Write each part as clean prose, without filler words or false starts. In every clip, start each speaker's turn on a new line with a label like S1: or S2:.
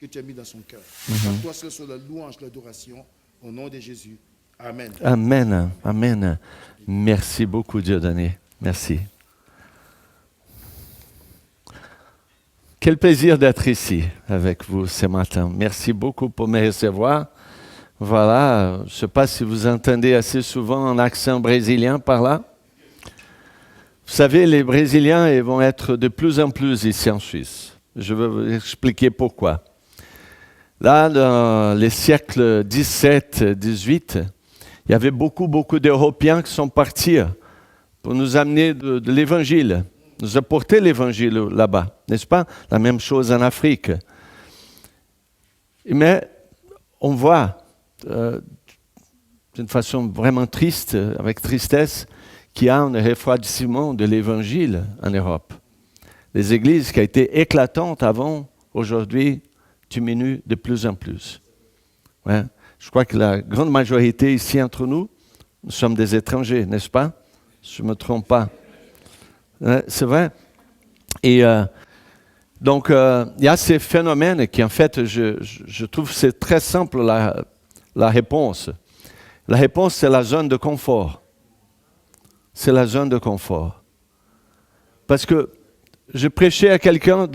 S1: que tu as mis dans son cœur. À toi seul soit la louange, l'adoration, au nom de Jésus. Amen.
S2: Amen. Amen. Merci beaucoup, Dieudonné. Merci. Quel plaisir d'être ici avec vous ce matin. Merci beaucoup pour me recevoir. Voilà, je ne sais pas si vous entendez assez souvent un accent brésilien par là. Vous savez, les Brésiliens ils vont être de plus en plus ici en Suisse. Je vais vous expliquer pourquoi. Là, dans les siècles 17, 18, il y avait beaucoup d'Européens qui sont partis pour nous amener de l'Évangile, nous apporter l'Évangile là-bas, n'est-ce pas? La même chose en Afrique. Mais on voit, d'une façon vraiment triste, avec tristesse, qu'il y a un refroidissement de l'Évangile en Europe. Les églises qui ont été éclatantes avant, aujourd'hui, diminuent de plus en plus. Ouais. Je crois que la grande majorité ici entre nous, nous sommes des étrangers, n'est-ce pas? Je ne me trompe pas. Ouais, c'est vrai. Et donc, il y a ces phénomènes qui, en fait, je trouve que c'est très simple la réponse. La réponse, c'est la zone de confort. C'est la zone de confort. Parce que je prêchais à quelqu'un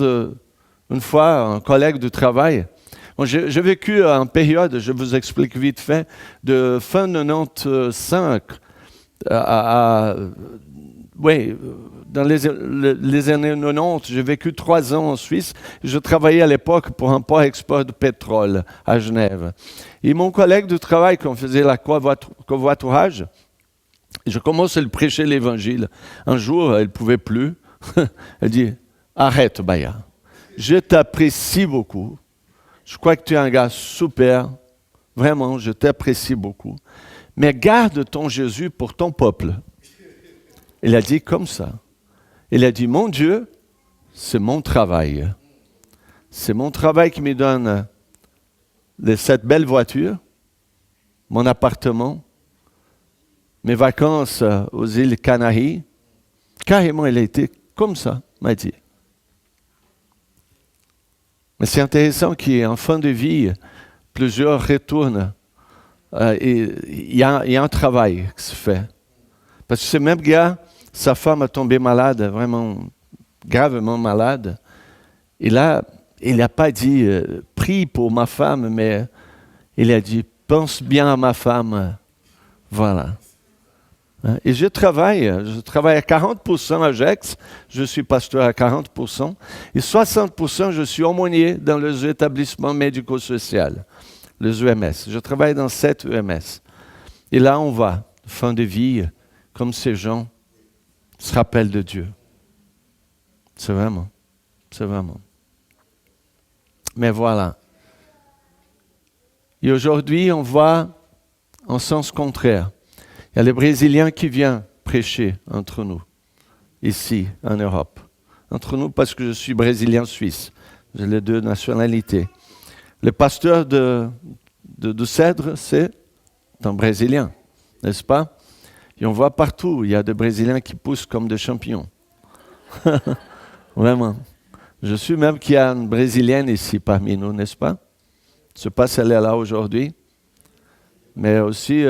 S2: une fois, un collègue de travail. Bon, j'ai vécu en période, je vous explique vite fait, de fin 95 oui, dans les années 90, j'ai vécu 3 ans en Suisse. Je travaillais à l'époque pour un port-export de pétrole à Genève. Et mon collègue de travail, quand on faisait la covoiturage, je commence à lui prêcher l'Évangile. Un jour, elle ne pouvait plus. Elle dit, arrête, Baya. Je t'apprécie beaucoup. Je crois que tu es un gars super. Vraiment, je t'apprécie beaucoup. Mais garde ton Jésus pour ton peuple. Il a dit comme ça. Il a dit, mon Dieu, c'est mon travail. C'est mon travail qui me donne cette belle voiture, mon appartement, mes vacances aux îles Canaries. Carrément, il a été comme ça, m'a dit. Mais c'est intéressant qu'en fin de vie, plusieurs retournent. Et il y a un travail qui se fait. Parce que ce même gars, sa femme a tombé malade, vraiment gravement malade. Et là, il n'a pas dit « prie pour ma femme », mais il a dit « pense bien à ma femme ». Voilà. Et je travaille à 40% à Gex, je suis pasteur à 40%, et 60% je suis aumônier dans les établissements médico-sociaux, les EMS. Je travaille dans 7 EMS. Et là, on va, fin de vie, comme ces gens se rappellent de Dieu. C'est vraiment. Mais voilà. Et aujourd'hui, on voit en sens contraire. Il y a les Brésiliens qui viennent prêcher entre nous, ici, en Europe. Entre nous, parce que je suis brésilien-suisse. J'ai les 2 nationalités. Le pasteur de Cèdre, c'est un Brésilien, n'est-ce pas? Et on voit partout, il y a des Brésiliens qui poussent comme des champions. Vraiment. Je suis même qu'il y a une Brésilienne ici parmi nous, n'est-ce pas? Je ne sais pas si elle est là aujourd'hui. Mais aussi,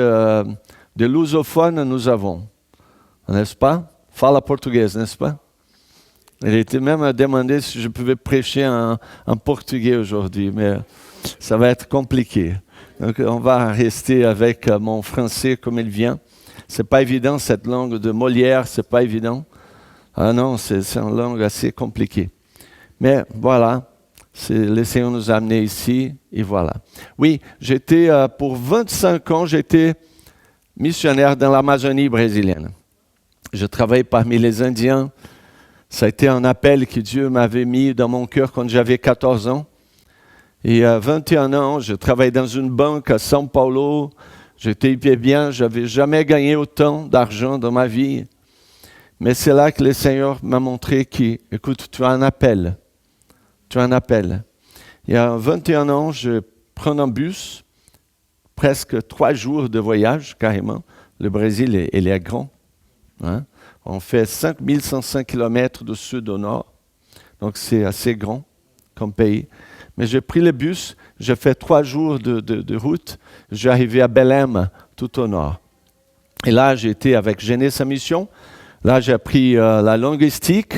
S2: des lusophones, nous avons. N'est-ce pas? Fala portugais, n'est-ce pas? Il était même demandé si je pouvais prêcher en portugais aujourd'hui, mais ça va être compliqué. Donc, on va rester avec mon français comme il vient. C'est pas évident, cette langue de Molière, c'est pas évident. Ah non, c'est une langue assez compliquée. Mais voilà, le Seigneur nous a amenés ici, et voilà. Oui, pour 25 ans, j'étais missionnaire dans l'Amazonie brésilienne. Je travaillais parmi les Indiens. Ça a été un appel que Dieu m'avait mis dans mon cœur quand j'avais 14 ans. Et à 21 ans, je travaillais dans une banque à São Paulo. J'étais bien, je n'avais jamais gagné autant d'argent dans ma vie. Mais c'est là que le Seigneur m'a montré écoute, tu as un appel. Tu as un appel. Il y a 21 ans, je prends un bus, presque 3 jours de voyage, carrément. Le Brésil, il est grand. Hein? On fait 5105 km de sud au nord. Donc, c'est assez grand comme pays. Mais j'ai pris le bus, j'ai fait 3 jours de route, j'ai arrivé à Belém, tout au nord. Et là, j'ai été avec Jeunesse à Mission. Là, j'ai appris la linguistique.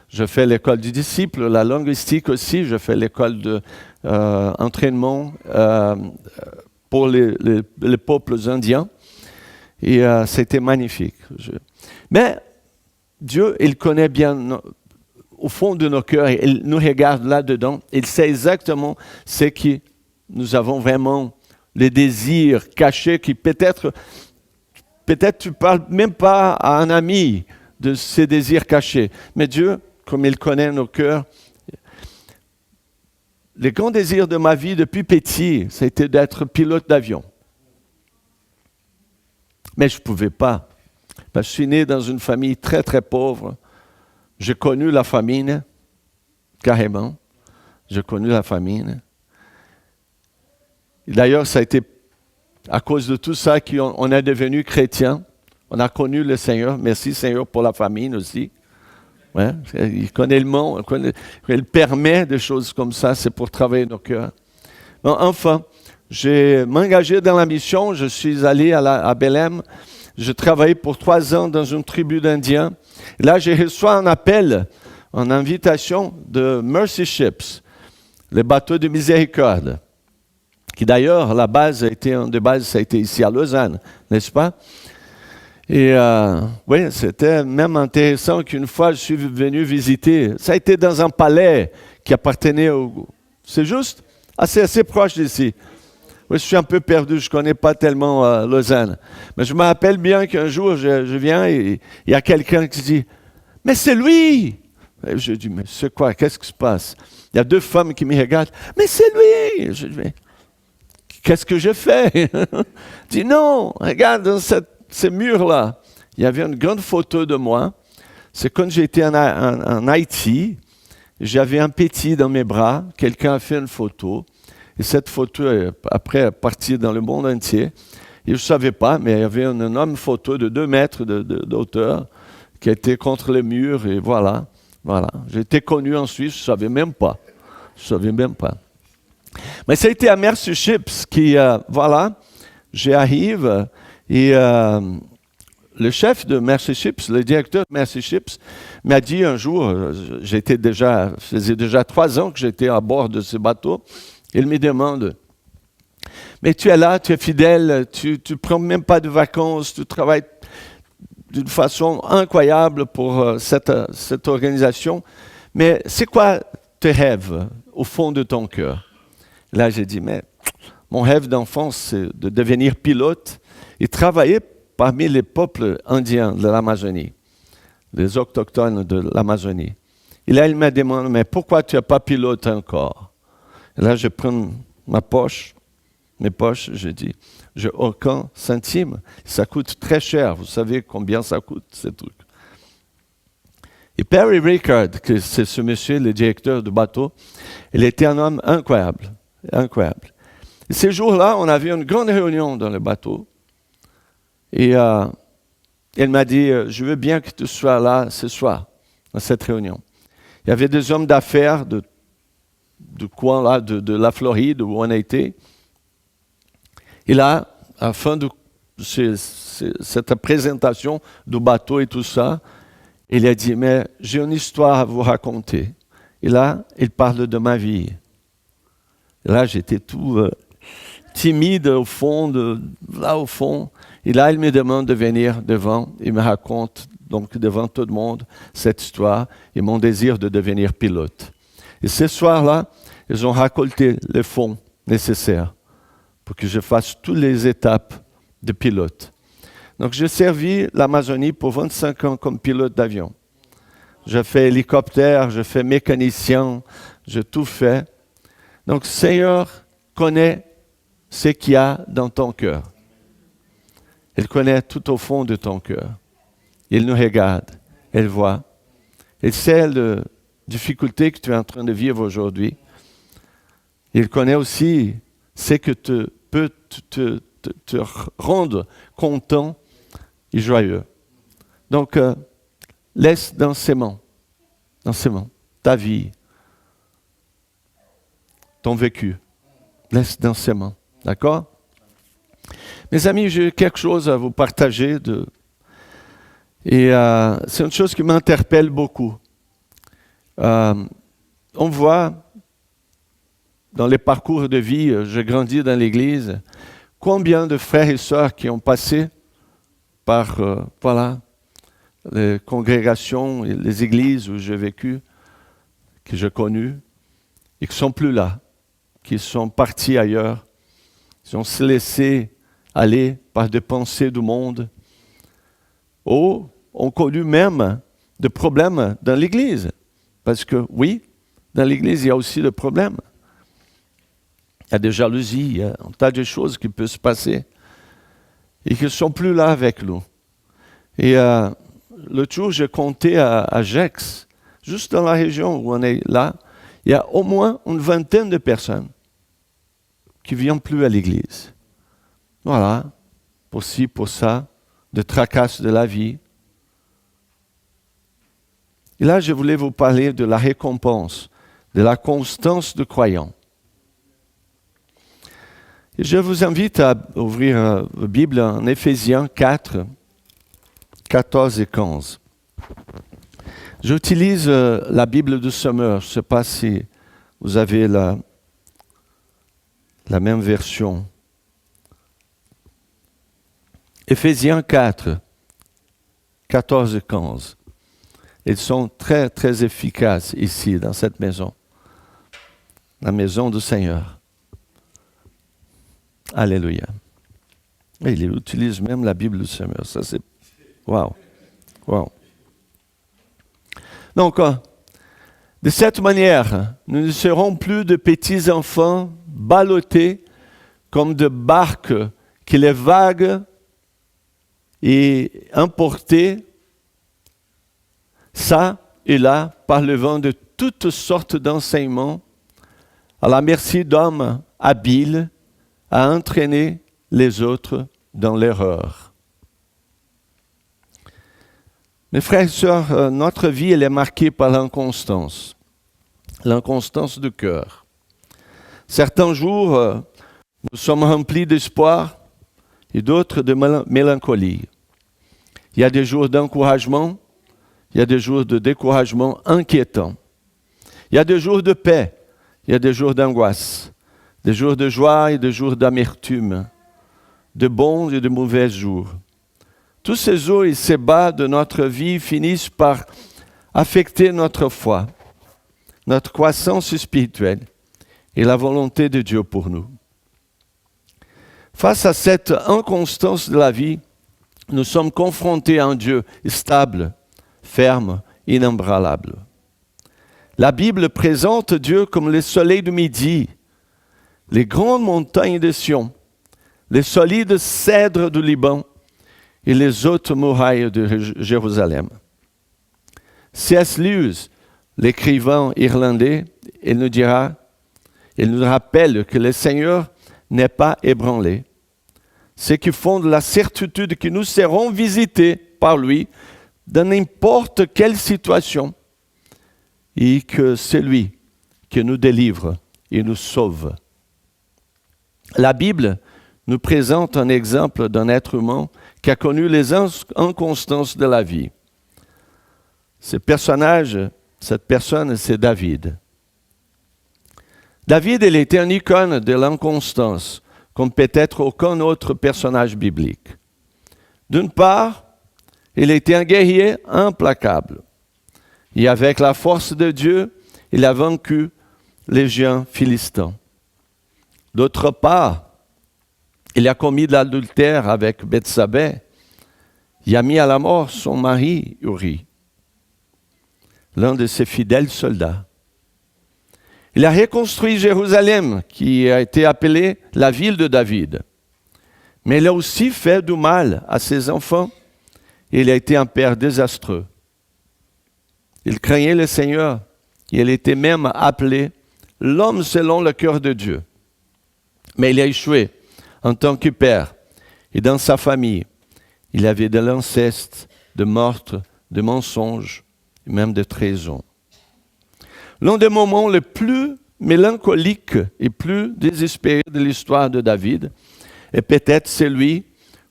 S2: Je fais l'école du disciple, la linguistique aussi. Je fais l'école d'entraînement pour les peuples indiens. Et c'était magnifique. Mais Dieu, il connaît bien au fond de nos cœurs, il nous regarde là-dedans. Il sait exactement ce que nous avons vraiment, les désirs cachés qui peut-être tu ne parles même pas à un ami de ces désirs cachés. Mais Dieu, comme il connaît nos cœurs, les grands désirs de ma vie depuis petit, c'était d'être pilote d'avion. Mais je ne pouvais pas. Je suis né dans une famille très, très pauvre. J'ai connu la famine, carrément. J'ai connu la famine. Et d'ailleurs, ça a été à cause de tout ça qu'on est devenu chrétien. On a connu le Seigneur. Merci Seigneur pour la famine aussi. Ouais, il connaît le monde. Il permet des choses comme ça. C'est pour travailler nos cœurs. Bon, enfin, j'ai m'engagé dans la mission. Je suis allé à Belém. J'ai travaillé pour 3 ans dans une tribu d'Indiens. Là, j'ai reçu un appel, une invitation de Mercy Ships, les bateaux de miséricorde, qui d'ailleurs, la base de base, ça a été ici à Lausanne, n'est-ce pas? Et oui, c'était même intéressant qu'une fois, je suis venu visiter. Ça a été dans un palais qui appartenait au... C'est juste assez proche d'ici. Oui, je suis un peu perdu, je ne connais pas tellement Lausanne. Mais je me rappelle bien qu'un jour, je viens et il y a quelqu'un qui dit « Mais c'est lui !» Et je dis « Mais c'est quoi? Qu'est-ce qui se passe ?» Il y a 2 femmes qui me regardent « Mais c'est lui !» Je dis « Mais qu'est-ce que j'ai fait ?» Je dis « Non, regarde dans ces murs-là. » Il y avait une grande photo de moi. C'est quand j'étais en Haïti. J'avais un petit dans mes bras. Quelqu'un a fait une photo. Et cette photo est après partie dans le monde entier. Et je ne savais pas, mais il y avait une énorme photo de 2 mètres d'auteur qui était contre les murs. Et voilà. J'ai été connu en Suisse, je ne savais même pas. Mais ça a été à Mercy Ships qui, j'arrive et le chef de Mercy Ships, le directeur de Mercy Ships, m'a dit un jour, faisait déjà 3 ans que j'étais à bord de ce bateau. Il me demande, mais tu es là, tu es fidèle, tu ne prends même pas de vacances, tu travailles d'une façon incroyable pour cette organisation, mais c'est quoi tes rêves au fond de ton cœur? Là, j'ai dit, mais mon rêve d'enfance, c'est de devenir pilote et travailler parmi les peuples indiens de l'Amazonie, les autochtones de l'Amazonie. Et là, il m'a demandé, mais pourquoi tu n'es pas pilote encore? Et là, je prends mes poches, je dis, j'ai aucun centime. Ça coûte très cher. Vous savez combien ça coûte, ces trucs. Et Perry Ricard, que c'est ce monsieur, le directeur du bateau, il était un homme incroyable. Et ces jours-là, on avait une grande réunion dans le bateau. Et il m'a dit, je veux bien que tu sois là ce soir, dans cette réunion. Il y avait des hommes d'affaires du coin là, de la Floride où on a été. Et là, à la fin de cette présentation du bateau et tout ça, il a dit, mais j'ai une histoire à vous raconter. Et là, il parle de ma vie. Et là, j'étais tout timide au fond, là au fond. Et là, il me demande de venir devant. Il me raconte donc devant tout le monde cette histoire et mon désir de devenir pilote. Et ce soir-là, ils ont récolté les fonds nécessaires pour que je fasse toutes les étapes de pilote. Donc, j'ai servi l'Amazonie pour 25 ans comme pilote d'avion. J'ai fait hélicoptère, j'ai fait mécanicien, j'ai tout fait. Donc, Seigneur connaît ce qu'il y a dans ton cœur. Il connaît tout au fond de ton cœur. Il nous regarde, il voit. Il sait les difficultés que tu es en train de vivre aujourd'hui. Il connaît aussi ce que peut te rendre content et joyeux. Donc, laisse dans ses mains, ta vie. ton vécu. Laisse densément. D'accord? Mes amis, j'ai quelque chose à vous partager. Et c'est une chose qui m'interpelle beaucoup. On voit dans les parcours de vie, je grandis dans l'Église, combien de frères et sœurs qui ont passé par les congrégations et les églises où j'ai vécu, que j'ai connues, et qui ne sont plus là, qui sont partis ailleurs, qui ont se laissé aller par des pensées du monde, ou ont connu même des problèmes dans l'Église. Parce que oui, dans l'Église, il y a aussi des problèmes. Il y a des jalousies, il y a un tas de choses qui peuvent se passer et qui ne sont plus là avec nous. Et l'autre jour, j'ai compté à Gex, juste dans la région où on est là, il y a au moins une vingtaine de personnes qui ne viennent plus à l'église. Voilà, pour ci, pour ça, de tracasses de la vie. Et là, je voulais vous parler de la récompense, de la constance du croyant. Et je vous invite à ouvrir la Bible en Éphésiens 4, 14 et 15. J'utilise la Bible du Semeur. Je ne sais pas si vous avez la même version. Éphésiens 4, 14 et 15. Ils sont très, très efficaces ici, dans cette maison. La maison du Seigneur. Alléluia. Et il utilise même la Bible du Seigneur. Ça, c'est... Wow. Wow. Donc, de cette manière, nous ne serons plus de petits enfants ballottés comme de barques que les vagues et emportés ça et là par le vent de toutes sortes d'enseignements à la merci d'hommes habiles à entraîner les autres dans l'erreur. Mes frères et sœurs, notre vie elle est marquée par l'inconstance du cœur. Certains jours, nous sommes remplis d'espoir et d'autres de mélancolie. Il y a des jours d'encouragement, il y a des jours de découragement inquiétant. Il y a des jours de paix, il y a des jours d'angoisse, des jours de joie et des jours d'amertume, de bons et de mauvais jours. Tous ces hauts et ces bas de notre vie finissent par affecter notre foi, notre croissance spirituelle et la volonté de Dieu pour nous. Face à cette inconstance de la vie, nous sommes confrontés à un Dieu stable, ferme, inébranlable. La Bible présente Dieu comme le soleil du midi, les grandes montagnes de Sion, les solides cèdres du Liban et les hautes murailles de Jérusalem. C.S. Lewis, l'écrivain irlandais, il nous rappelle que le Seigneur n'est pas ébranlé. Ce qui fonde la certitude que nous serons visités par lui dans n'importe quelle situation et que c'est lui qui nous délivre et nous sauve. La Bible nous présente un exemple d'un être humain qui a connu les inconstances de la vie. Cette personne, c'est David. David, il était une icône de l'inconstance, comme peut-être aucun autre personnage biblique. D'une part, il était un guerrier implacable. Et avec la force de Dieu, il a vaincu les géants philistins. D'autre part, il a commis de l'adultère avec Bethsabée. Il a mis à la mort son mari, Uri, l'un de ses fidèles soldats. Il a reconstruit Jérusalem, qui a été appelée la ville de David. Mais il a aussi fait du mal à ses enfants et il a été un père désastreux. Il craignait le Seigneur et il était même appelé l'homme selon le cœur de Dieu. Mais il a échoué en tant que père et dans sa famille. Il avait de l'inceste, de meurtre, de mensonges et même de trahison. L'un des moments les plus mélancolique et plus désespéré de l'histoire de David est peut-être celui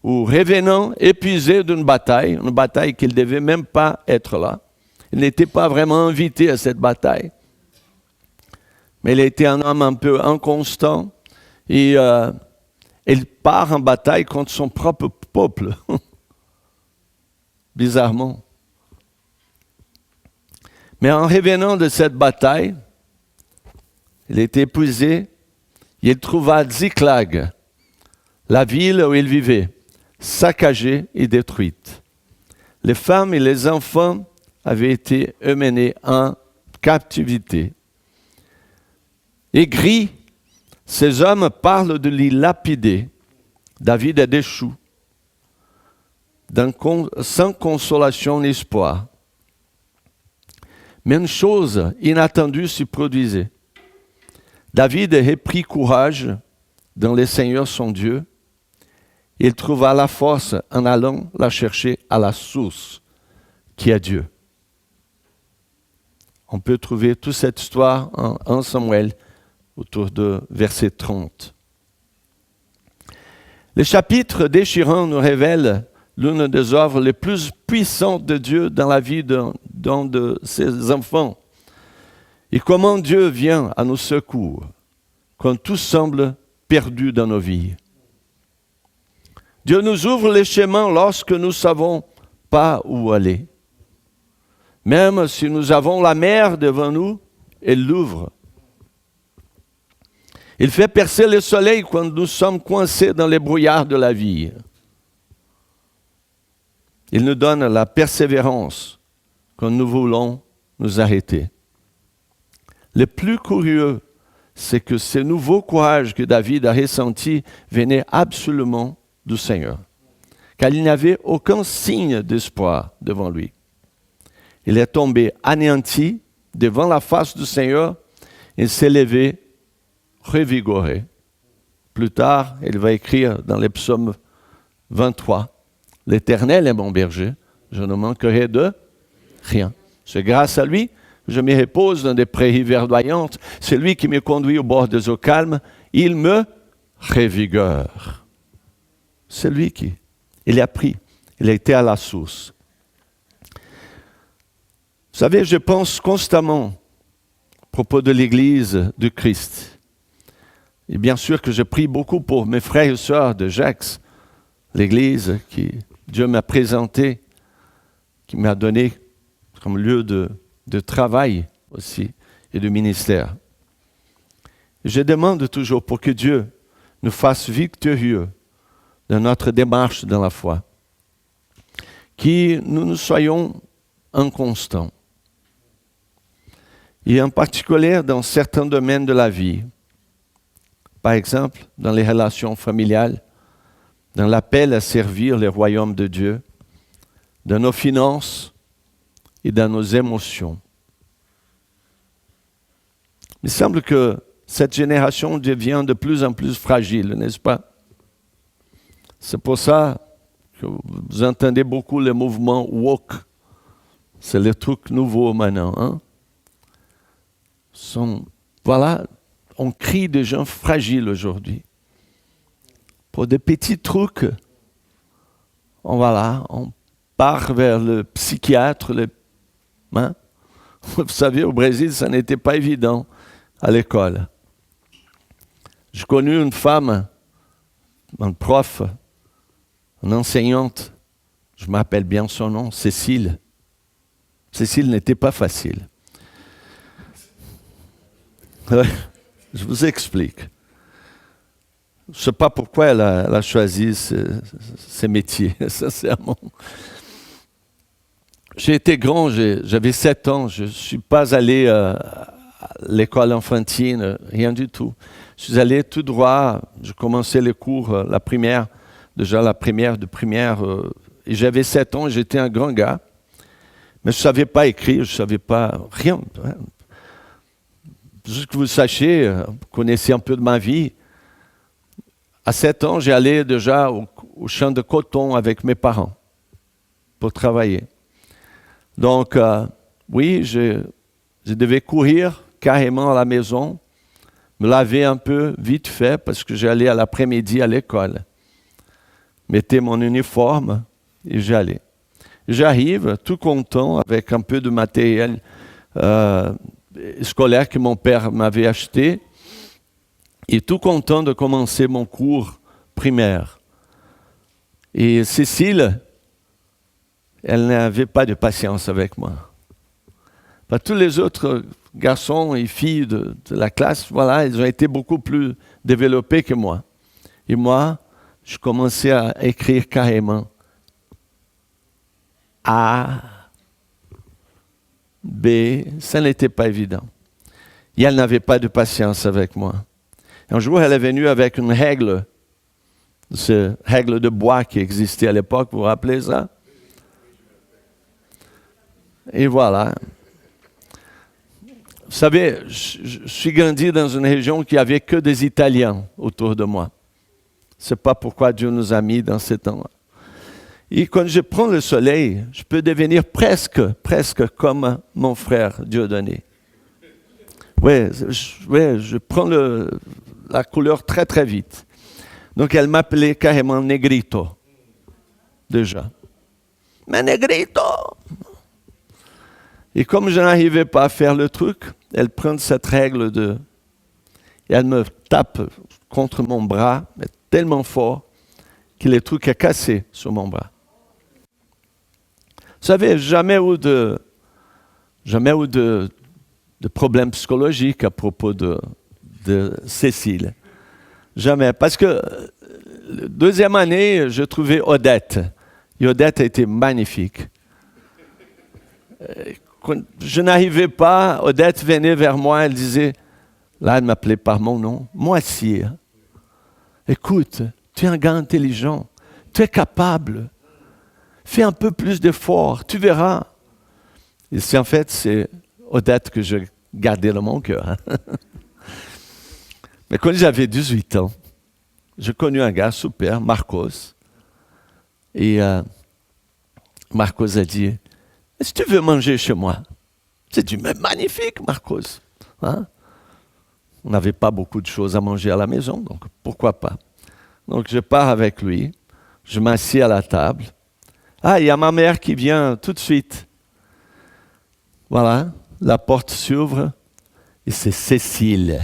S2: où, revenant épuisé d'une bataille, une bataille qu'il ne devait même pas être là, il n'était pas vraiment invité à cette bataille, mais il était un homme un peu inconstant et il part en bataille contre son propre peuple, bizarrement. Mais en revenant de cette bataille, il était épuisé, il trouva Ziklag, la ville où il vivait, saccagée et détruite. Les femmes et les enfants avaient été emmenés en captivité. Aigris, ces hommes parlent de l'y lapider. David est déchu, sans consolation ni espoir. Mais une chose inattendue s'y produisait. David reprit courage dans le Seigneur son Dieu. Il trouva la force en allant la chercher à la source, qui est Dieu. On peut trouver toute cette histoire en 1 Samuel, autour de verset 30. Le chapitre déchirant nous révèle l'une des œuvres les plus puissantes de Dieu dans la vie d'un de ses enfants. Et comment Dieu vient à nos secours quand tout semble perdu dans nos vies. Dieu nous ouvre les chemins lorsque nous ne savons pas où aller. Même si nous avons la mer devant nous, il l'ouvre. Il fait percer le soleil quand nous sommes coincés dans les brouillards de la vie. Il nous donne la persévérance quand nous voulons nous arrêter. Le plus curieux, c'est que ce nouveau courage que David a ressenti venait absolument du Seigneur, car il n'y avait aucun signe d'espoir devant lui. Il est tombé anéanti devant la face du Seigneur et s'est levé revigoré. Plus tard, il va écrire dans les psaumes 23, « L'Éternel est mon berger, je ne manquerai de rien. C'est grâce à lui que je me repose dans des prairies verdoyantes. C'est lui qui me conduit au bord des eaux calmes. Il me revigore. » C'est lui qui, il a pris, il a été à la source. Vous savez, je pense constamment à propos de l'Église de Christ. Et bien sûr que je prie beaucoup pour mes frères et sœurs de Jacques, l'Église que Dieu m'a présentée, qui m'a donné comme lieu de travail aussi et de ministère. Je demande toujours pour que Dieu nous fasse victorieux dans notre démarche dans la foi, que nous soyons inconstants. Et en particulier dans certains domaines de la vie. Par exemple, dans les relations familiales, dans l'appel à servir le royaume de Dieu, dans nos finances et dans nos émotions. Il semble que cette génération devient de plus en plus fragile, n'est-ce pas? C'est pour ça que vous entendez beaucoup le mouvement woke. C'est le truc nouveau maintenant. Hein? Voilà, on crie des gens fragiles aujourd'hui. Pour des petits trucs, on part vers le psychiatre. Hein? Vous savez, au Brésil, ça n'était pas évident à l'école. J'ai connu une femme, un prof, une enseignante, je me rappelle bien son nom, Cécile. Cécile n'était pas facile. Je vous explique. Je ne sais pas pourquoi elle a choisi ce métier, sincèrement. J'ai été grand, j'avais 7 ans, je ne suis pas allé à l'école enfantine, rien du tout. Je suis allé tout droit, je commençais les cours, la primaire, et j'avais 7 ans, j'étais un grand gars, mais je ne savais pas écrire, je ne savais pas rien. Juste que vous sachiez, vous connaissez un peu de ma vie. À 7 ans, j'allais déjà au champ de coton avec mes parents pour travailler. Donc, oui, je devais courir carrément à la maison me laver un peu vite fait parce que j'allais à l'après-midi à l'école. Mettais mon uniforme et j'allais. J'arrive tout content avec un peu de matériel scolaire que mon père m'avait acheté et tout content de commencer mon cours primaire. Et Cécile, elle n'avait pas de patience avec moi. Tous les autres garçons et filles de la classe, voilà, ils ont été beaucoup plus développés que moi. Et moi, je commençais à écrire carrément A, B, ça n'était pas évident. Et elle n'avait pas de patience avec moi. Un jour, elle est venue avec une règle, cette règle de bois qui existait à l'époque, vous vous rappelez ça? Et voilà. Vous savez, je suis grandi dans une région qui n'avait que des Italiens autour de moi. Ce n'est pas pourquoi Dieu nous a mis dans cet endroit. Et quand je prends le soleil, je peux devenir presque comme mon frère Dieudonné. Oui, je prends la couleur très très vite. Donc elle m'appelait carrément Negrito, déjà. Mais Negrito! Et comme je n'arrivais pas à faire le truc, elle prend cette règle et elle me tape contre mon bras, mais tellement fort que le truc est cassé sur mon bras. Vous savez, jamais eu de problème psychologique à propos de Cécile. Jamais. Parce que deuxième année, je trouvais Odette. Et Odette était magnifique. Quand je n'arrivais pas, Odette venait vers moi, elle disait, là elle m'appelait par mon nom, Moissy, écoute, tu es un gars intelligent, tu es capable, fais un peu plus d'efforts, tu verras. Et en fait, c'est Odette que je gardais dans mon cœur. Mais quand j'avais 18 ans, j'ai connu un gars super, Marcos. Et Marcos a dit, est-ce que tu veux manger chez moi? J'ai dit, mais magnifique, Marcos. Hein? On n'avait pas beaucoup de choses à manger à la maison, donc pourquoi pas? Donc je pars avec lui, je m'assieds à la table. Ah, il y a ma mère qui vient tout de suite. Voilà, la porte s'ouvre et c'est Cécile.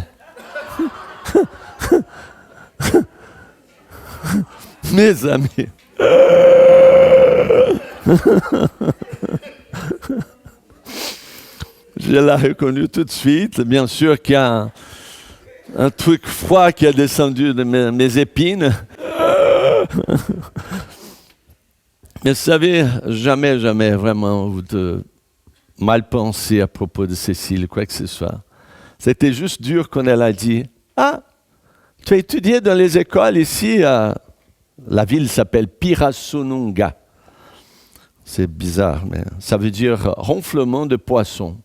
S2: Mes amis. Je l'ai reconnue tout de suite. Bien sûr qu'il y a un truc froid qui a descendu de mes épines. Mais vous savez, jamais vraiment de mal pensé à propos de Cécile, quoi que ce soit. C'était juste dur quand elle a dit « Ah, tu as étudié dans les écoles ici, la ville s'appelle Pirassununga. » C'est bizarre, mais ça veut dire ronflement de poisson.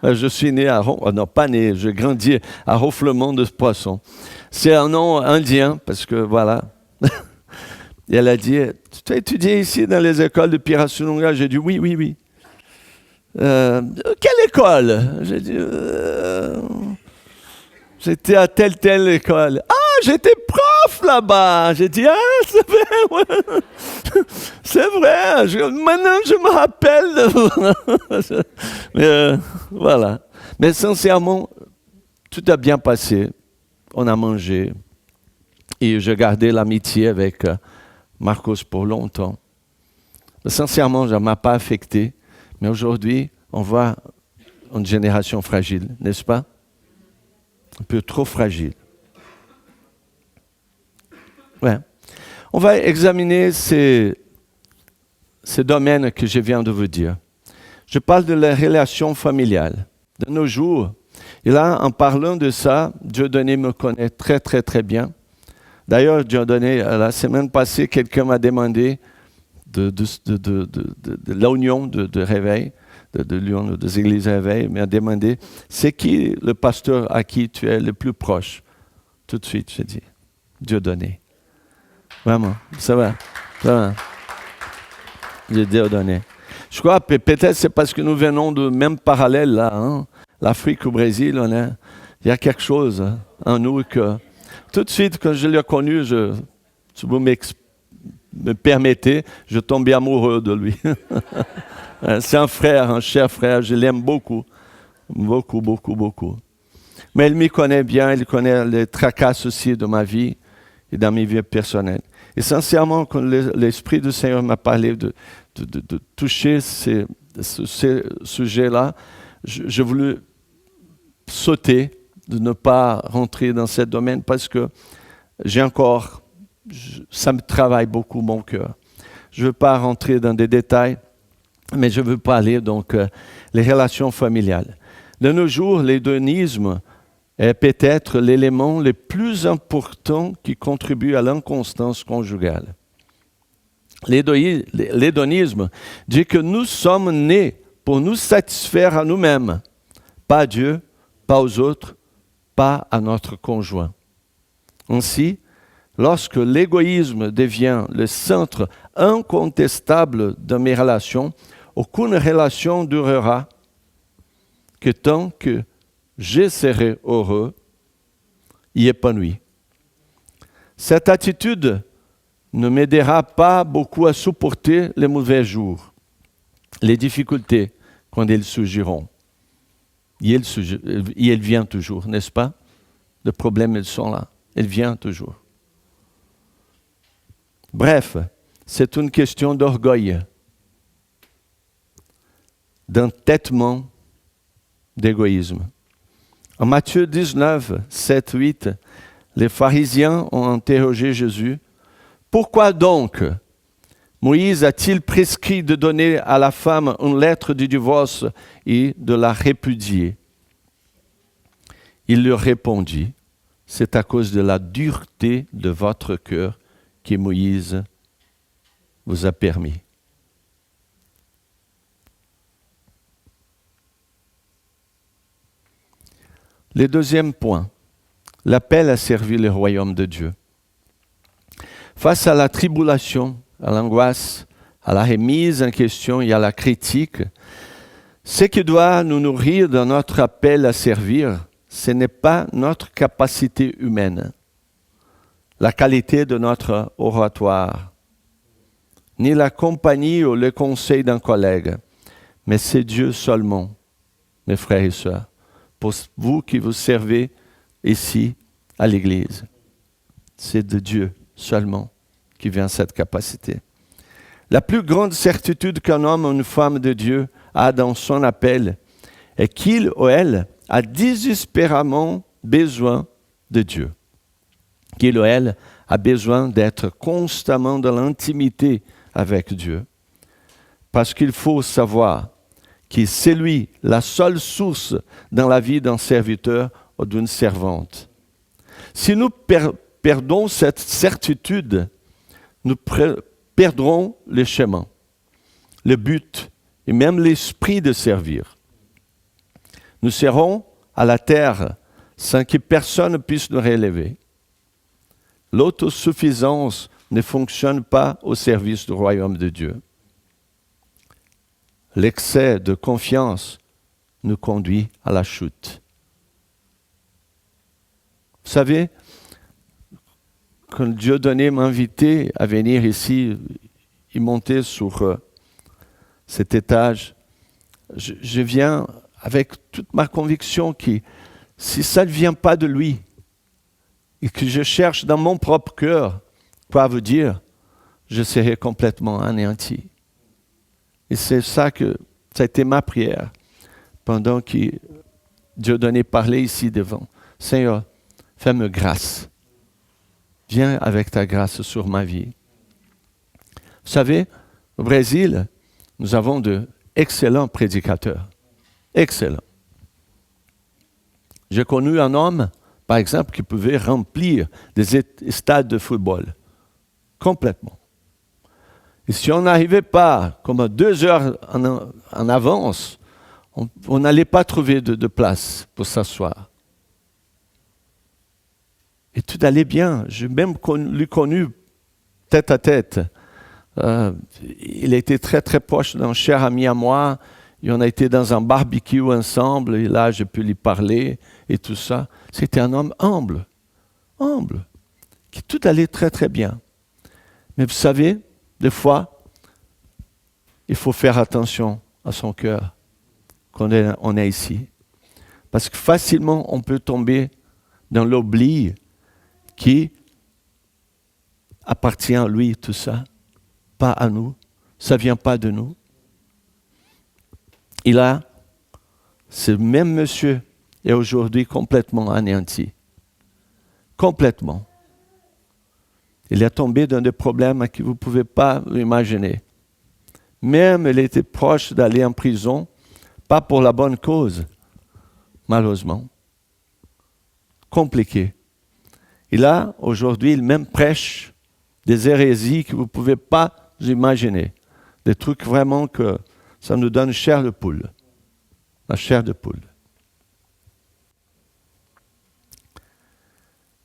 S2: Je suis né non pas né, je grandis à ronflement de poisson. C'est un nom indien, parce que voilà. Et elle a dit, tu as étudié ici dans les écoles de Pirassununga? J'ai dit oui. Quelle école? J'ai dit, j'étais à telle école. Ah, j'étais prof là-bas. J'ai dit, ah, c'est vrai, ouais. C'est vrai. Maintenant, je me rappelle. Mais, voilà. Mais sincèrement, tout a bien passé. On a mangé. Et j'ai gardé l'amitié avec Marcos pour longtemps. Mais sincèrement, ça ne m'a pas affecté. Mais aujourd'hui, on voit une génération fragile, n'est-ce pas? Un peu trop fragile. Ouais. On va examiner ces domaines que je viens de vous dire. Je parle de la relation familiale. De nos jours, et là, en parlant de ça, Dieudonné me connaît très, très, très bien. D'ailleurs, Dieudonné, la semaine passée, quelqu'un m'a demandé de l'union de réveil, de l'union des églises réveil, m'a demandé, c'est qui le pasteur à qui tu es le plus proche? Tout de suite, j'ai dit, Dieudonné. Vraiment, ça va. J'ai Dieudonné. Je crois peut-être c'est parce que nous venons de même parallèle là. Hein? L'Afrique au Brésil, Il y a quelque chose en nous que, tout de suite, quand je l'ai connu, si vous me permettez, je tombais amoureux de lui. C'est un frère, un cher frère, je l'aime beaucoup. Beaucoup, beaucoup, beaucoup. Mais il m'y connaît bien, il connaît les tracasses aussi de ma vie et dans mes vies personnelles. Et sincèrement, quand l'Esprit du Seigneur m'a parlé de toucher ces sujets-là, je voulais sauter, de ne pas rentrer dans ce domaine parce que ça me travaille beaucoup mon cœur. Je ne veux pas rentrer dans des détails, mais je veux parler donc les relations familiales. De nos jours, l'hédonisme est peut-être l'élément le plus important qui contribue à l'inconstance conjugale. L'hédonisme dit que nous sommes nés pour nous satisfaire à nous-mêmes, pas à Dieu, pas aux autres, pas à notre conjoint. Ainsi, lorsque l'égoïsme devient le centre incontestable de mes relations, aucune relation durera que tant que je serai heureux et épanoui. Cette attitude ne m'aidera pas beaucoup à supporter les mauvais jours, les difficultés quand elles surgiront. Et elles viennent toujours, n'est-ce pas? Les problèmes, ils sont là. Elles viennent toujours. Bref, c'est une question d'orgueil, d'entêtement, d'égoïsme. En Matthieu 19, 7, 8, les pharisiens ont interrogé Jésus. Pourquoi donc Moïse a-t-il prescrit de donner à la femme une lettre de divorce et de la répudier? Il leur répondit, c'est à cause de la dureté de votre cœur que Moïse vous a permis. Le deuxième point, l'appel à servir le royaume de Dieu. Face à la tribulation, à l'angoisse, à la remise en question et à la critique, ce qui doit nous nourrir dans notre appel à servir, ce n'est pas notre capacité humaine, la qualité de notre oratoire, ni la compagnie ou le conseil d'un collègue, mais c'est Dieu seulement, mes frères et sœurs, pour vous qui vous servez ici à l'Église. C'est de Dieu seulement qui vient cette capacité. La plus grande certitude qu'un homme ou une femme de Dieu a dans son appel est qu'il ou elle a désespérément besoin de Dieu. Qu'il ou elle a besoin d'être constamment dans l'intimité avec Dieu. Parce qu'il faut savoir que c'est lui la seule source dans la vie d'un serviteur ou d'une servante. Si nous perdons cette certitude, nous perdrons le chemin, le but et même l'esprit de servir. Nous serons à la terre sans que personne puisse nous relever. L'autosuffisance ne fonctionne pas au service du royaume de Dieu. L'excès de confiance nous conduit à la chute. Vous savez, quand Dieu donnait m'inviter à venir ici et monter sur cet étage, je viens avec toute ma conviction que si ça ne vient pas de lui et que je cherche dans mon propre cœur quoi vous dire, je serai complètement anéanti. Et c'est ça que ça a été ma prière pendant que Dieu donnait parler ici devant. Seigneur, fais-moi grâce. Viens avec ta grâce sur ma vie. Vous savez, au Brésil, nous avons d'excellents prédicateurs. Excellents. J'ai connu un homme, par exemple, qui pouvait remplir des stades de football. Complètement. Et si on n'arrivait pas, comme à 2 heures en avance, on n'allait pas trouver de place pour s'asseoir. Et tout allait bien. J'ai même lui connu tête à tête. Il était très très proche d'un cher ami à moi. Et on a été dans un barbecue ensemble, et là, j'ai pu lui parler et tout ça. C'était un homme humble, qui tout allait très, très bien. Mais vous savez, des fois, il faut faire attention à son cœur quand on est ici. Parce que facilement, on peut tomber dans l'oubli qui appartient à lui, tout ça, pas à nous. Ça ne vient pas de nous. Et là, ce même monsieur est aujourd'hui complètement anéanti. Complètement. Il est tombé dans des problèmes que vous ne pouvez pas imaginer. Même il était proche d'aller en prison, pas pour la bonne cause, malheureusement. Compliqué. Et là, aujourd'hui, il même prêche des hérésies que vous ne pouvez pas imaginer. Des trucs vraiment que ça nous donne chair de poule. La chair de poule.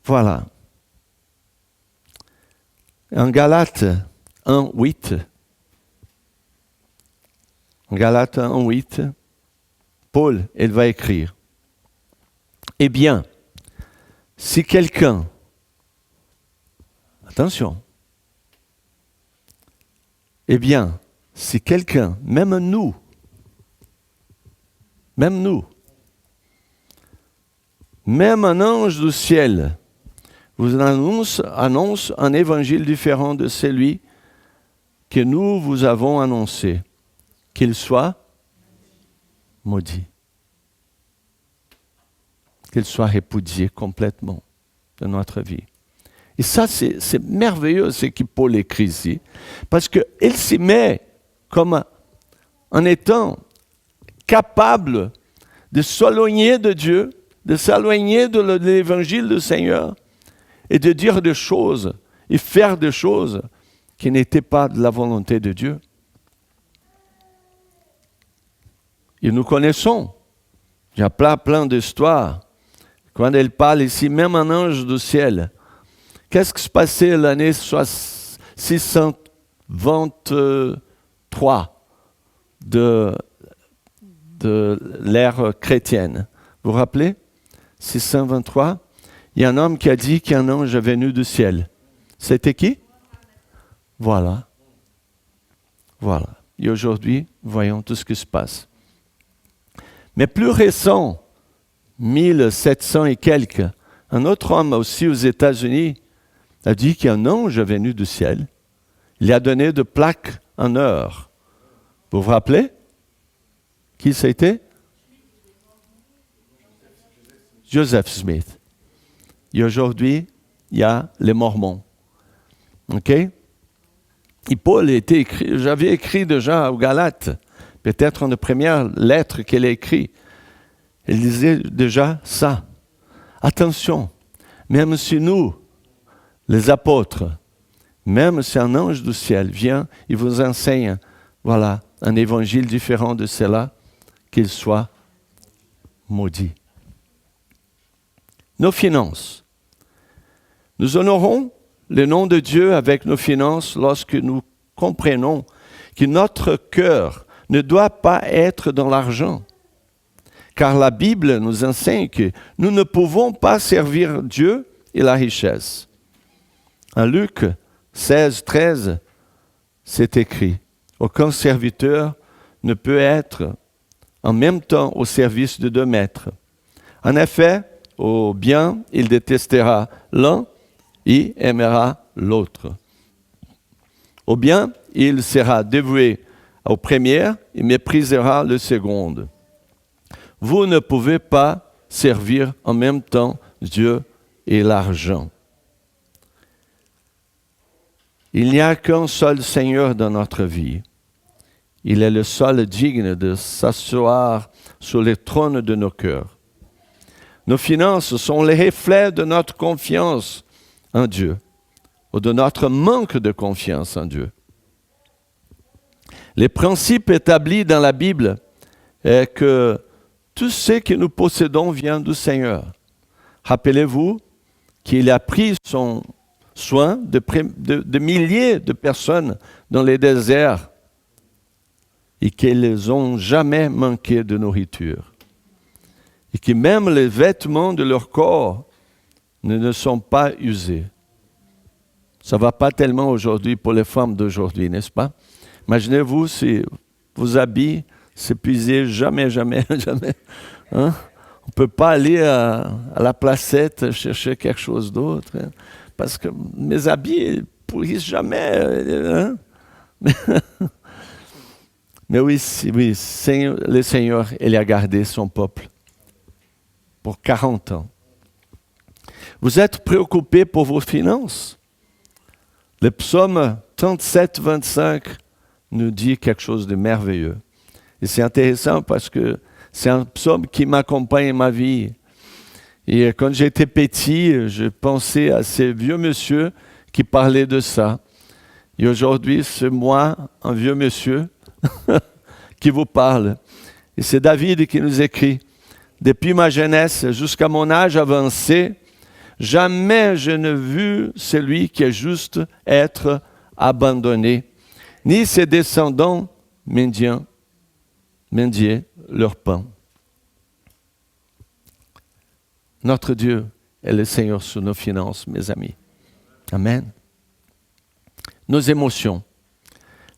S2: Voilà. En Galates 1:8, Paul, il va écrire: Eh bien, si quelqu'un, attention, même nous, même un ange du ciel, vous annonce un évangile différent de celui que nous vous avons annoncé, qu'il soit maudit, qu'il soit répudié complètement de notre vie. Et ça, c'est merveilleux ce que Paul écrit ici, parce qu'il s'y met comme en étant capable de s'éloigner de Dieu, de s'éloigner de l'évangile du Seigneur, et de dire des choses et faire des choses qui n'étaient pas de la volonté de Dieu. Et nous connaissons, il y a plein d'histoires. Quand il parle ici, même un ange du ciel, qu'est-ce qui se passait l'année 623 de l'ère chrétienne? Vous vous rappelez? 623, il y a un homme qui a dit qu'un ange est venu du ciel. C'était qui? Voilà. Et aujourd'hui, voyons tout ce qui se passe. Mais plus récent, 1700 et quelques, un autre homme aussi aux États-Unis a dit qu'un ange est venu du ciel. Il a donné de plaques en or. Vous vous rappelez? Qui c'était? Joseph Smith. Et aujourd'hui, il y a les Mormons. OK? Et Paul j'avais écrit déjà aux Galates, peut-être une première lettre qu'il a écrite. Il disait déjà ça. Attention, même si nous, les apôtres, même si un ange du ciel vient, il vous enseigne, voilà, un évangile différent de cela, qu'il soit maudit. Nos finances. Nous honorons le nom de Dieu avec nos finances lorsque nous comprenons que notre cœur ne doit pas être dans l'argent. Car la Bible nous enseigne que nous ne pouvons pas servir Dieu et la richesse. En Luc 16, 13, c'est écrit: aucun serviteur ne peut être en même temps au service de deux maîtres. En effet, au bien, il détestera l'un et aimera l'autre. Au bien, il sera dévoué au premier et méprisera le second. Vous ne pouvez pas servir en même temps Dieu et l'argent. Il n'y a qu'un seul Seigneur dans notre vie. Il est le seul digne de s'asseoir sur le trône de nos cœurs. Nos finances sont les reflets de notre confiance en Dieu, ou de notre manque de confiance en Dieu. Les principes établis dans la Bible est que tout ce que nous possédons vient du Seigneur. Rappelez-vous qu'il a pris son soin de milliers de personnes dans les déserts et qu'ils n'ont jamais manqué de nourriture. Et que même les vêtements de leur corps ne sont pas usés. Ça ne va pas tellement aujourd'hui pour les femmes d'aujourd'hui, n'est-ce pas? Imaginez-vous si vos habits s'épuisaient jamais, jamais, jamais. Hein? On ne peut pas aller à la placette chercher quelque chose d'autre. Hein? Parce que mes habits ne pourrissent jamais. Hein? Mais oui, le Seigneur, il a gardé son peuple pour 40 ans. Vous êtes préoccupés pour vos finances? Le psaume 37, 25 nous dit quelque chose de merveilleux. Et c'est intéressant parce que c'est un psaume qui m'accompagne ma vie. Et quand j'étais petit, je pensais à ces vieux monsieur qui parlaient de ça. Et aujourd'hui, c'est moi, un vieux monsieur, qui vous parle. Et c'est David qui nous écrit. Depuis ma jeunesse jusqu'à mon âge avancé, jamais je n'ai vu celui qui est juste être abandonné, ni ses descendants mendier leur pain. Notre Dieu est le Seigneur sur nos finances, mes amis. Amen. Nos émotions.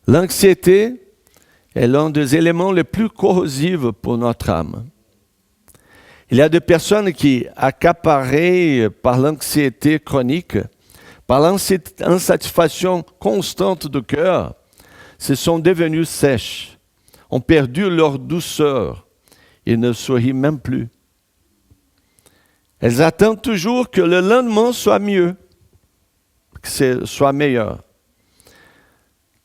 S2: L'anxiété est l'un des éléments les plus corrosifs pour notre âme. Il y a des personnes qui, accaparées par l'anxiété chronique, par l'insatisfaction constante du cœur, se sont devenues sèches, ont perdu leur douceur et ne sourient même plus. Elles attendent toujours que le lendemain soit mieux, que soit meilleur,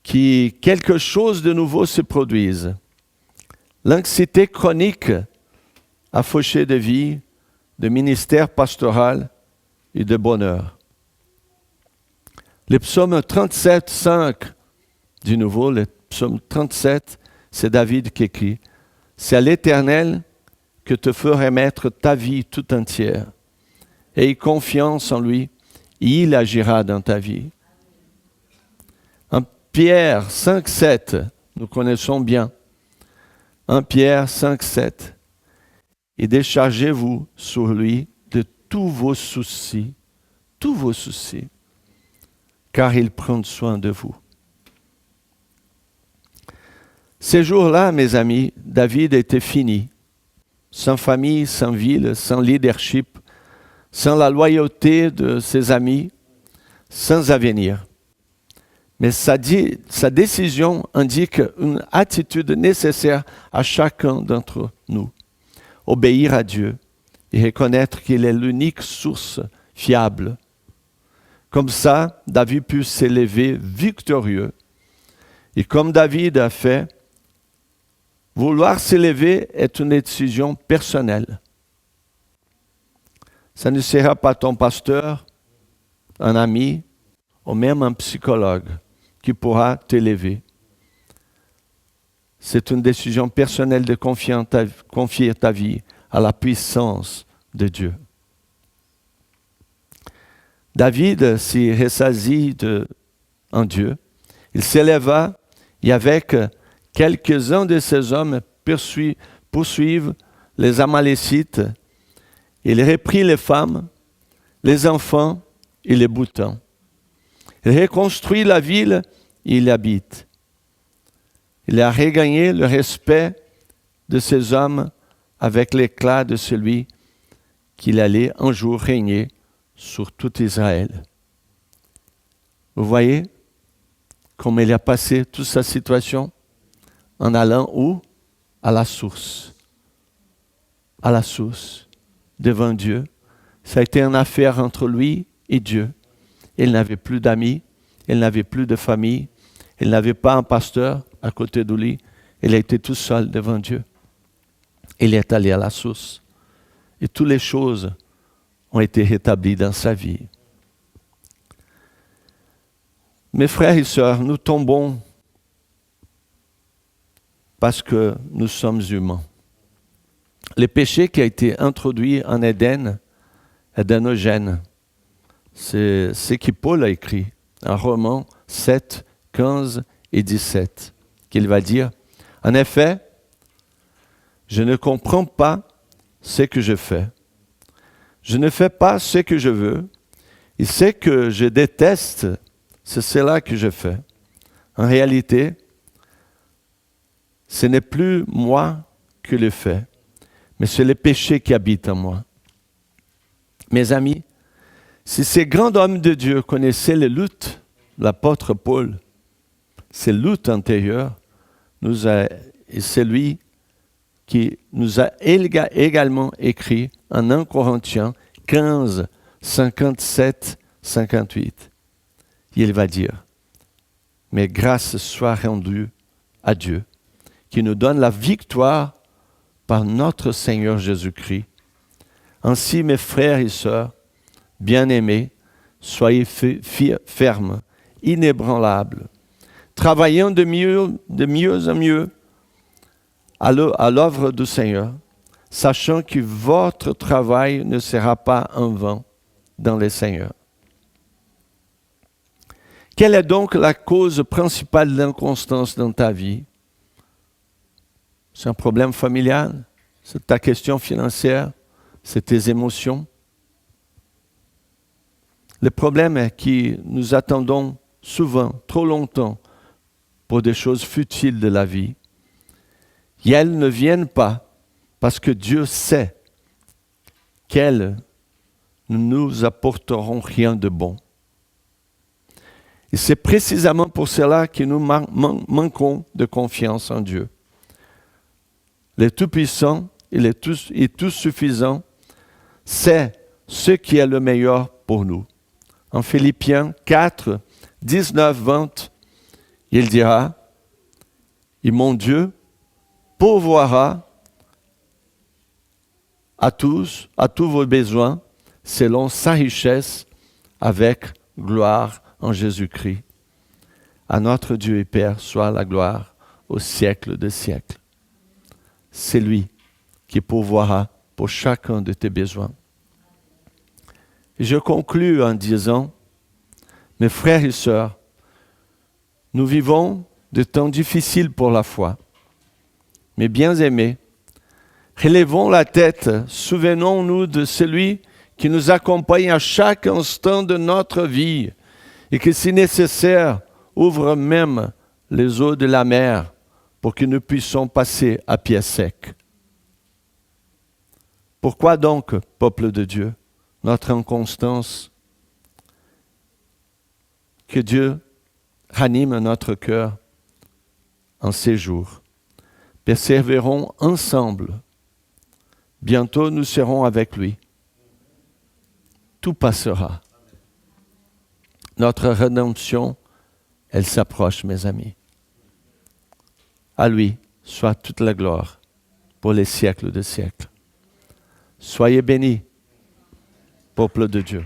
S2: que quelque chose de nouveau se produise. L'anxiété chronique a fauché de vie, de ministère pastoral et de bonheur. Le psaume 37, 5, du nouveau, le psaume 37, c'est David qui écrit. C'est à l'Éternel que te ferait mettre ta vie tout entière. Aie confiance en lui, et il agira dans ta vie. En Pierre 5, 7, nous connaissons bien. 1 Pierre 5, 7. Et déchargez-vous sur lui de tous vos soucis, car il prend soin de vous. Ces jours-là, mes amis, David était fini, sans famille, sans ville, sans leadership, sans la loyauté de ses amis, sans avenir. Mais sa décision indique une attitude nécessaire à chacun d'entre nous. Obéir à Dieu et reconnaître qu'il est l'unique source fiable. Comme ça, David put s'élever victorieux. Et comme David a fait, vouloir s'élever est une décision personnelle. Ça ne sera pas ton pasteur, un ami ou même un psychologue qui pourra t'élever. C'est une décision personnelle de confier ta vie à la puissance de Dieu. David s'y ressaisit en Dieu. Il s'éleva et avec quelques-uns de ses hommes poursuivent les Amalécites. Il reprit les femmes, les enfants et les boutons. Il reconstruit la ville et il y habite. Il a regagné le respect de ses hommes avec l'éclat de celui qu'il allait un jour régner sur tout Israël. Vous voyez comment il a passé toute sa situation en allant où? À la source. À la source, devant Dieu. Ça a été une affaire entre lui et Dieu. Il n'avait plus d'amis, il n'avait plus de famille, il n'avait pas un pasteur à côté de lui. Il était tout seul devant Dieu. Il est allé à la source. Et toutes les choses ont été rétablies dans sa vie. Mes frères et sœurs, nous tombons parce que nous sommes humains. Le péché qui a été introduit en Éden est danogène. C'est ce que Paul a écrit en Romains 7, 15 et 17, qu'il va dire: En effet, je ne comprends pas ce que je fais. Je ne fais pas ce que je veux. Et ce que je déteste, c'est cela que je fais. En réalité, ce n'est plus moi qui le fais, mais c'est le péché qui habite en moi. Mes amis, si ces grands hommes de Dieu connaissaient les luttes, l'apôtre Paul, ces luttes intérieures, et c'est lui qui nous a également écrit en 1 Corinthiens 15, 57, 58. Il va dire, « Mais grâce soit rendue à Dieu, qui nous donne la victoire par notre Seigneur Jésus-Christ. Ainsi, mes frères et sœurs, bien-aimés, soyez fermes, inébranlables, travaillant de mieux en mieux à l'œuvre du Seigneur, sachant que votre travail ne sera pas en vain dans le Seigneur. » Quelle est donc la cause principale de l'inconstance dans ta vie? C'est un problème familial? C'est ta question financière? C'est tes émotions? Le problème est que nous attendons souvent, trop longtemps, pour des choses futiles de la vie. Et elles ne viennent pas parce que Dieu sait qu'elles ne nous apporteront rien de bon. Et c'est précisément pour cela que nous manquons de confiance en Dieu. Le Tout-Puissant et Tout-Suffisant sait ce qui est le meilleur pour nous. En Philippiens 4, 19, 20, il dira, « Et mon Dieu pourvoira à tous vos besoins selon sa richesse avec gloire en Jésus-Christ. À notre Dieu et Père soit la gloire au siècle des siècles. » C'est lui qui pourvoira pour chacun de tes besoins. Et je conclus en disant, mes frères et sœurs, nous vivons de temps difficiles pour la foi. Mais bien-aimés, relevons la tête, souvenons-nous de celui qui nous accompagne à chaque instant de notre vie et qui, si nécessaire, ouvre même les eaux de la mer pour que nous puissions passer à pied sec. Pourquoi donc, peuple de Dieu, notre inconstance? Que Dieu ranime notre cœur en ces jours. Persévérons ensemble. Bientôt nous serons avec lui. Tout passera. Notre rédemption, elle s'approche, mes amis. À lui soit toute la gloire pour les siècles des siècles. Soyez bénis, peuple de Dieu.